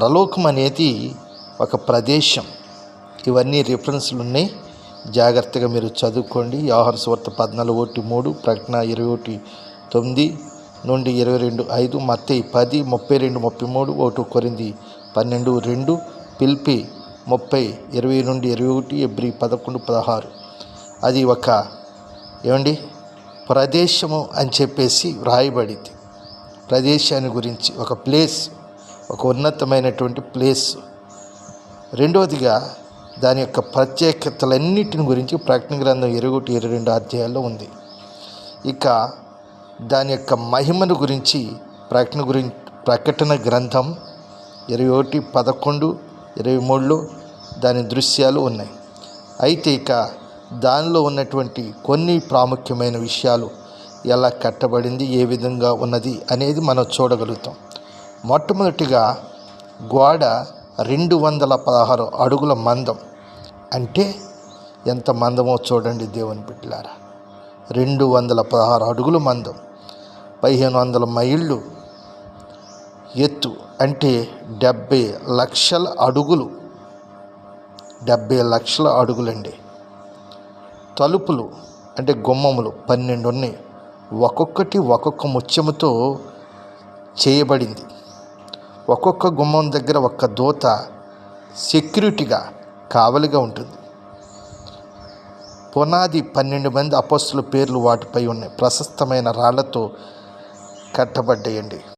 పరలోకం అనేది ఒక ప్రదేశం. ఇవన్నీ రిఫరెన్స్లు ఉన్నాయి, జాగ్రత్తగా మీరు చదువుకోండి. యోహాను సువార్త 14:3, ప్రకటన 21:9 నుండి 22:5, మత్తయి 10:32-33, 1 కొరింథీ 12:2, ఫిలిప్పీ 30:20 నుండి 21, హెబ్రీ 11:16. అది ఒక ప్రదేశము అని చెప్పేసి వ్రాయబడింది. ప్రదేశాన్ని గురించి ఒక ప్లేస్, ఒక ఉన్నతమైనటువంటి ప్లేస్. రెండవదిగా దాని యొక్క ప్రత్యేకతలన్నిటిని గురించి ప్రకటన గ్రంథం 21-22 అధ్యాయాల్లో ఉంది. ఇక దాని యొక్క మహిమను గురించి ప్రకటన గ్రంథం 21:11-23లో దాని దృశ్యాలు ఉన్నాయి. అయితే ఇక దానిలో ఉన్నటువంటి కొన్ని ప్రాముఖ్యమైన విషయాలు, ఎలా కట్టబడింది, ఏ విధంగా ఉన్నది అనేది మనం చూడగలుగుతాం. మొట్టమొదటిగా గోడ 216 అడుగుల మందం. అంటే ఎంత మందమో చూడండి దేవుని బిడ్డలారా. 216 అడుగుల మందం, 1500 మైళ్ళు ఎత్తు, అంటే 70 లక్షల అడుగులు. 70 లక్షల అడుగులండి. తలుపులు అంటే గుమ్మములు 12 ఉన్నాయి. ఒక్కొక్కటి ఒక్కొక్క ముత్యముతో చేయబడింది. ఒక్కొక్క గుమ్మం దగ్గర ఒక్క దూత సెక్యూరిటీగా, కావలిగా ఉంటుంది. పునాది 12 మంది అపొస్తలుల పేర్లు వాటిపై ఉన్నాయి. ప్రశస్తమైన రాళ్లతో కట్టబడ్డాయండి.